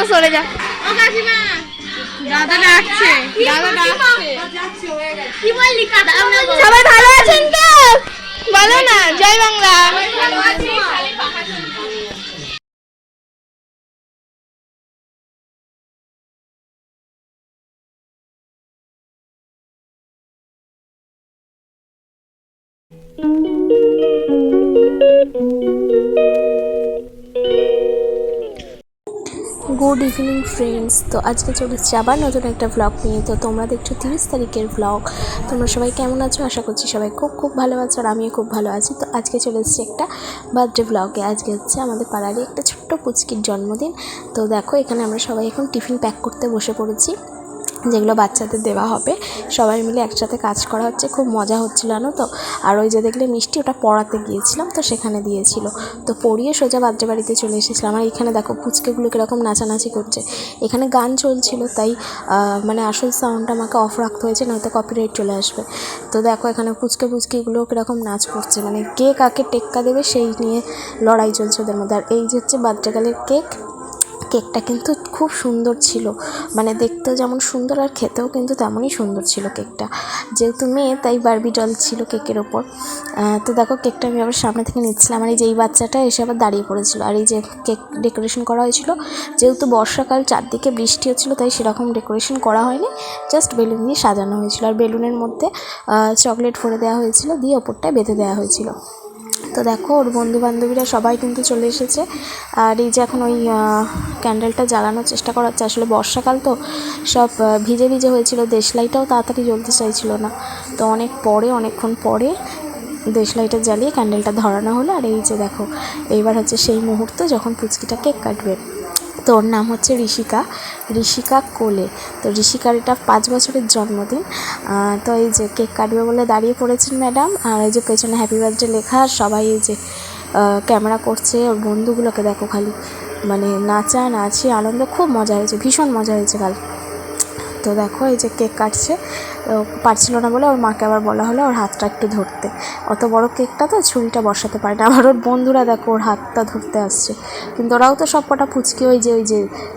সরে যা দাদা ডাকছে সবাই ভালো আছেন তো? বলো না জয় বাংলা। Good evening friends. তো আজকে চলে এসেছি আবার নতুন একটা ভ্লগ নিয়ে। তো তোমরা দেখছো 30 তারিখের ভ্লগ। তোমরা সবাই কেমন আছো? আশা করছি সবাই খুব ভালো আছো, আর আমিও খুব ভালো আছি। তো আজকে চলে এসেছি একটা বার্থডে ভ্লগে। আজকে হচ্ছে আমাদের পাড়ারই একটা ছোট্ট পুচকির জন্মদিন। তো দেখো এখানে আমরা সবাই এখন টিফিন প্যাক করতে বসে পড়েছি, যেগুলো বাচ্চাদের দেওয়া হবে। সবাই মিলে একসাথে কাজ করা হচ্ছে, খুব মজা হচ্ছিল না তো। আর ওই যে দেখলে মিষ্টি, ওটা পড়াতে গিয়েছিলাম তো সেখানে দিয়েছিল। তো পড়িয়ে সোজা বার্থডে বাড়িতে চলে এসেছিলাম। আর এখানে দেখো পুচকেগুলো কীরকম নাচানাচি করছে। এখানে গান চলছিল, তাই মানে আসল সাউন্ডটা আমাকে অফ রাখতে হয়েছে, নয়তো কপিরাইট চলে আসবে। তো দেখো এখানে পুচকিগুলো কীরকম নাচ করছে, মানে কে কাকে টেক্কা দেবে সেই নিয়ে লড়াই চলছে ওদের মধ্যে। আর এই যে হচ্ছে বার্থডে গার্লের কেকটা কিন্তু খুব সুন্দর ছিল, মানে দেখতেও যেমন সুন্দর আর খেতেও কিন্তু তেমনই সুন্দর ছিল কেকটা। যেহেতু মেয়ে তাই বারবি ডল ছিল কেকের ওপর। তো দেখো কেকটা আমি আবার সামনে থেকে নিচ্ছিলাম, আর এই যে এই বাচ্চাটা এসে আবার দাঁড়িয়ে পড়েছিল। আর এই যে কেক ডেকোরেশন করা হয়েছিল, যেহেতু বর্ষাকাল চারদিকে বৃষ্টি হচ্ছিলো তাই সেরকম ডেকোরেশন করা হয়নি, জাস্ট বেলুন দিয়ে সাজানো হয়েছিল। আর বেলুনের মধ্যে চকলেট ভরে দেওয়া হয়েছিল, দিয়ে ওপরটায় বেঁধে দেওয়া হয়েছিল। তো দেখো ওর বন্ধুবান্ধবীরা সবাই কিন্তু চলে এসেছে। আর এই যে এখন ওই ক্যান্ডেলটা জ্বালানোর চেষ্টা করা হচ্ছে। আসলে বর্ষাকাল তো সব ভিজে ভিজে হয়েছিল, দেশলাইটাও তাড়াতাড়ি জ্বলতে চাইছিল না। তো অনেকক্ষণ পরে দেশলাইটা জ্বালিয়ে ক্যান্ডেলটা ধরানো হলো। আর এই যে দেখো এইবার হচ্ছে সেই মুহূর্ত যখন পুচকিটা কেক কাটবে। তো ওর নাম হচ্ছে ঋষিকা কোলে। তো ঋষিকার এটা 5 বছরের জন্মদিন। তো এই যে কেক কাটবে বলে দাঁড়িয়ে পড়েছেন ম্যাডাম। আর এই যে পেছনে হ্যাপি বার্থডে লেখা, আর সবাই এই যে ক্যামেরা করছে। ওর বন্ধুগুলোকে দেখো খালি মানে নাচি আনন্দ, খুব মজা হয়েছে, ভীষণ মজা হয়েছে কাল। তো দেখো এই যে কেক কাটছে, পারছিল না বলে ওর মাকে আবার বলা হলো ওর হাতটা একটু ধরতে। অত বড় কেকটা তো ছুরিটা বসাতে পারে না। আবার ওর বন্ধুরা দেখো ওর হাতটা ধরতে আসছে, কিন্তু ওরাও তো সব কটা পুচকি। ওই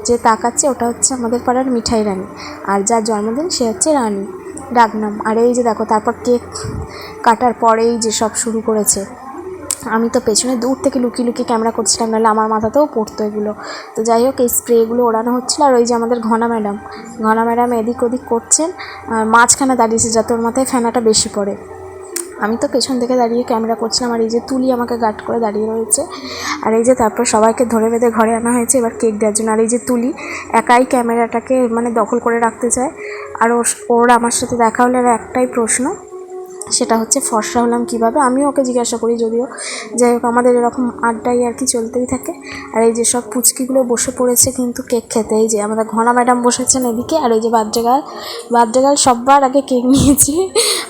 যে তাকাচ্ছে ওটা হচ্ছে আমাদের পাড়ার মিঠাই রানী, আর যার জন্মদিন সে হচ্ছে রানী ডাকনাম। আর এই যে দেখো তারপর কেক কাটার পরেই যে সব শুরু করেছে। আমি তো পেছনে দূর থেকে লুকিয়ে ক্যামেরা করছিলাম, নাহলে আমার মাথাতেও পড়তো এগুলো। তো যাই হোক এই স্প্রেগুলো ওড়ানো হচ্ছিলো। আর ওই যে আমাদের ঘনা ম্যাডাম এদিক ওদিক করছেন, আর মাঝখানে দাঁড়িয়েছে যাতে ওর মাথায় ফেনাটা বেশি পড়ে। আমি তো পেছন থেকে দাঁড়িয়ে ক্যামেরা করছিলাম। আর এই যে তুলি আমাকে গার্ড করে দাঁড়িয়ে রয়েছে। আর এই যে তারপর সবাইকে ধরে বেঁধে ঘরে আনা হয়েছে এবার কেক দেওয়ার জন্য। আর এই যে তুলি একাই ক্যামেরাটাকে মানে দখল করে রাখতে চায়। আর ওর আমার সাথে দেখা হলে আর একটাই প্রশ্ন, সেটা হচ্ছে ফর্সা হলাম কীভাবে। আমিও ওকে জিজ্ঞাসা করি, যদিও যাই হোক আমাদের এরকম আড্ডাই আর কি চলতেই থাকে। আর এই যে সব পুচকিগুলো বসে পড়েছে কিন্তু কেক খেতে। এই যে আমাদের ঘনা ম্যাডাম বসেছেন এদিকে, আর এই যে বার্থডে গার্ল সবার আগে কেক নিয়েছে,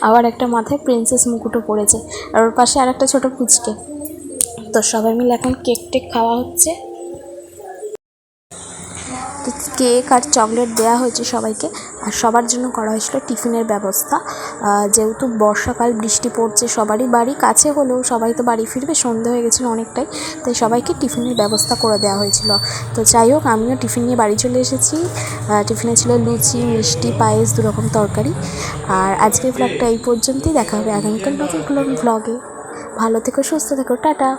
আবার একটা মাথায় প্রিন্সেস মুকুটও পড়েছে। আর ওর পাশে আর একটা ছোটো পুচকে। তো সবাই মিলে এখন কেক খাওয়া হচ্ছে। কেক আর চকলেট দেওয়া হয়েছে সবাইকে। আর সবার জন্য করা হয়েছিল টিফিনের ব্যবস্থা। যেহেতু বর্ষাকাল বৃষ্টি পড়ছে, সবারই বাড়ি কাছে হলেও সবাই তো বাড়ি ফিরবে, সন্ধে হয়ে গেছিলো অনেকটাই, তাই সবাইকে টিফিনের ব্যবস্থা করে দেওয়া হয়েছিল। তো যাই হোক আমিও টিফিন নিয়ে বাড়ি চলে এসেছি। টিফিনে ছিল লুচি, মিষ্টি, পায়েস, 2 রকম তরকারি। আর আজকের ভ্লগটা এই পর্যন্তই। দেখা হবে আগামীকাল নতুন ভ্লগে। ভালো থেকো, সুস্থ থেকো, টাটা।